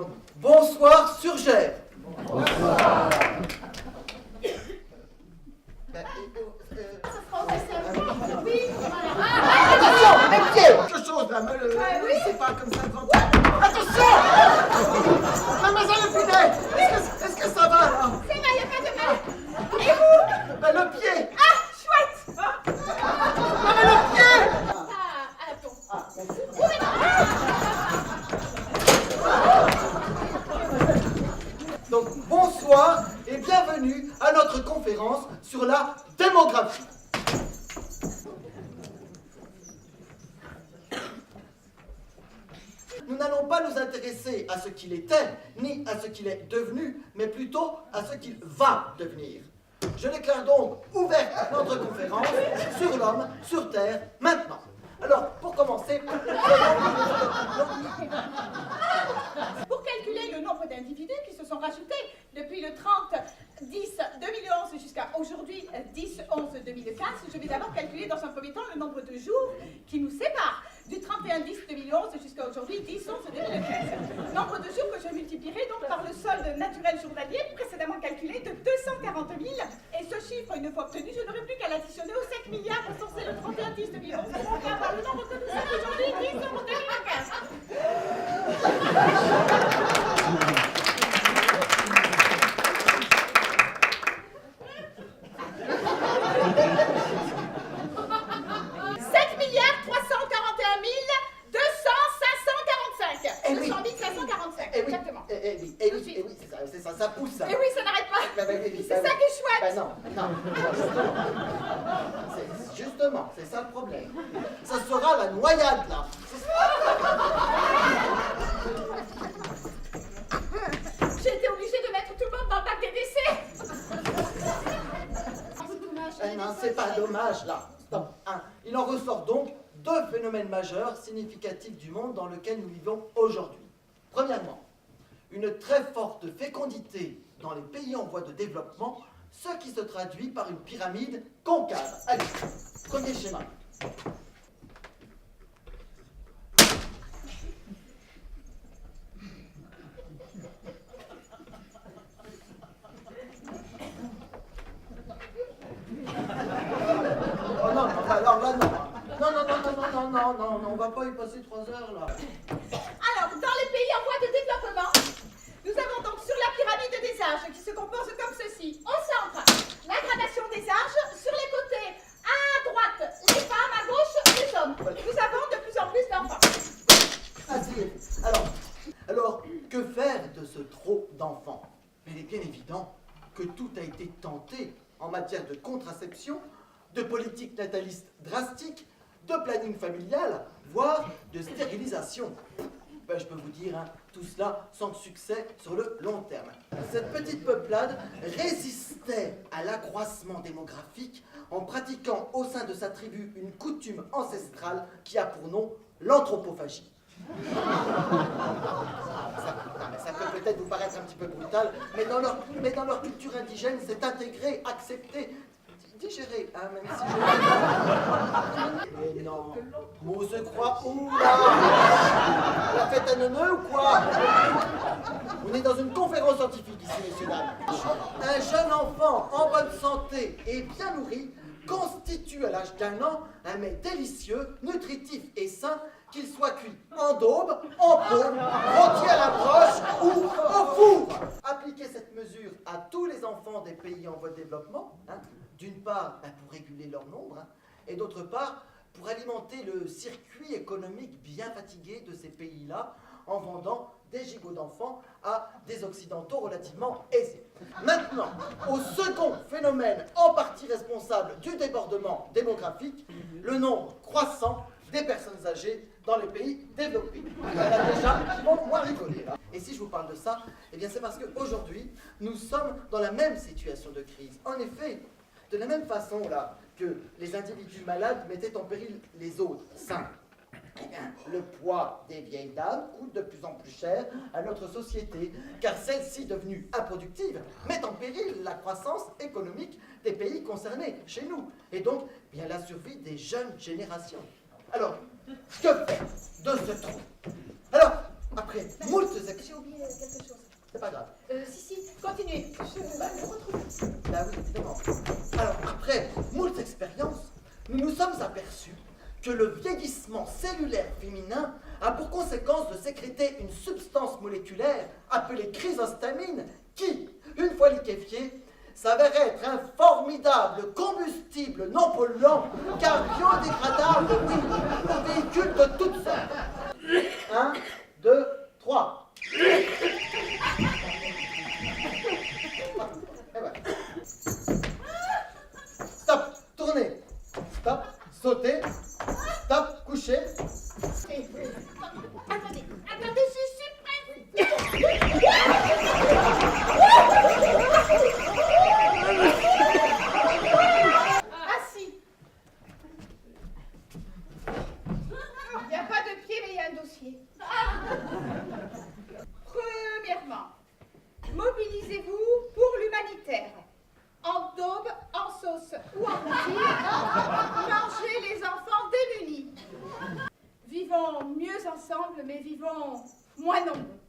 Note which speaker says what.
Speaker 1: Donc, bonsoir Surgère.
Speaker 2: Bonsoir.
Speaker 3: Oui,
Speaker 1: Attention, les pieds.
Speaker 2: Quelque chose là,
Speaker 3: oui.
Speaker 2: c'est pas comme ça devant toi. Attention. La maison est punée. Est-ce que ça va là?
Speaker 3: ça va, y a pas de mal. Et vous?
Speaker 2: Ben, le pied.
Speaker 3: Ah, chouette.
Speaker 2: Non mais le pied.
Speaker 3: Attends.
Speaker 1: Donc, bonsoir et bienvenue à notre conférence sur la démographie. Nous n'allons pas nous intéresser à ce qu'il était, ni à ce qu'il est devenu, mais plutôt à ce qu'il va devenir. Je déclare donc ouverte notre conférence sur l'homme, sur Terre, maintenant. Alors, pour commencer,
Speaker 3: Pour calculer le nombre d'individus qui se sont rajoutés depuis le 30-10-2011 jusqu'à aujourd'hui 10-11-2015, je vais d'abord calculer dans un premier temps le nombre de jours qui nous séparent du 31-10-2011 jusqu'à aujourd'hui 10-11-2015. Nombre de jours que je multiplierai donc par le solde naturel journalier précédemment calculé de 240 000. Et ce chiffre, une fois obtenu, je n'aurai plus qu'à l'additionner aux 5 milliards recensés le 31-10-2011 pour avoir le nombre que nous sommes aujourd'hui 10-11-2015.
Speaker 1: c'est ça, ça pousse. Ça.
Speaker 3: Et oui, ça n'arrête pas.
Speaker 1: Oui,
Speaker 3: c'est ça qui est chouette.
Speaker 1: Non, justement, c'est ça le problème. Ça sera la noyade, là.
Speaker 3: J'ai été obligée de mettre tout le monde dans le bac des décès. C'est dommage.
Speaker 1: Non, c'est pas dommage, là. Stop. Il en ressort donc deux phénomènes majeurs significatifs du monde dans lequel nous vivons aujourd'hui. Premièrement, une très forte fécondité dans les pays en voie de développement, ce qui se traduit par une pyramide concave. Allez, premier schéma. Oh non, alors là, non. Non, on va pas y passer 3 heures, là.
Speaker 3: Alors, dans les pays en voie de développement, nous avons donc sur la pyramide des âges qui se compose comme ceci. Au centre, la gradation des âges. Sur les côtés, à droite, les femmes, à gauche, les hommes. Nous avons de plus en plus d'enfants.
Speaker 1: Alors, que faire de ce trop d'enfants? Il est bien évident que tout a été tenté en matière de contraception, de politique nataliste drastique, de planning familial, voire de stérilisation. Ben, je peux vous dire, tout cela sans succès sur le long terme. Cette petite peuplade résistait à l'accroissement démographique en pratiquant au sein de sa tribu une coutume ancestrale qui a pour nom l'anthropophagie. Ça peut peut-être vous paraître un petit peu brutal, mais dans leur culture indigène, c'est intégré, accepté, digéré, même si je... Mais non, on se croit où, là? La fête à neuneux ou quoi? On est dans une conférence scientifique ici, messieurs, dames. Un jeune enfant en bonne santé et bien nourri constitue à l'âge d'1 an un mets délicieux, nutritif et sain, qu'il soit cuit en daube, en pot, rôti à la broche ou au four. Appliquer cette mesure à tous les enfants des pays en voie de développement, d'une part pour réguler leur nombre, et d'autre part pour alimenter le circuit économique bien fatigué de ces pays-là en vendant des gigots d'enfants à des occidentaux relativement aisés. Maintenant, au second phénomène en partie responsable du débordement démographique, le nombre croissant des personnes âgées dans les pays développés. Il y en a déjà qui vont moins rigoler là. Et si je vous parle de ça, eh bien c'est parce qu'aujourd'hui, nous sommes dans la même situation de crise. En effet, de la même façon là que les individus malades mettaient en péril les autres sains, eh bien, le poids des vieilles dames coûte de plus en plus cher à notre société, car celle-ci, devenue improductive, met en péril la croissance économique des pays concernés, chez nous, et donc bien la survie des jeunes générations. Alors, que faire de ce trou? Alors, Après moult
Speaker 3: J'ai oublié quelque chose.
Speaker 1: C'est pas grave.
Speaker 3: Si, continuez. Je me retrouve.
Speaker 1: Ben oui, évidemment. Alors, après moult expériences, nous nous sommes aperçus que le vieillissement cellulaire féminin a pour conséquence de sécréter une substance moléculaire appelée chrysostamine qui, une fois liquéfiée, s'avère être un formidable combustible non polluant car biodégradable, oui, pour véhicules de toutes sortes. 1, 2, 3. Et voilà. Stop, tournez. Stop, sautez. Stop, couchez.
Speaker 3: Attendez, je suis prête. Assis. Il n'y a pas de pied, mais il y a un dossier. Premièrement, mobilisez-vous pour l'humanitaire. En daube, en sauce ou en poutine, mangez les enfants démunis. Vivons mieux ensemble, mais vivons moins nombreux.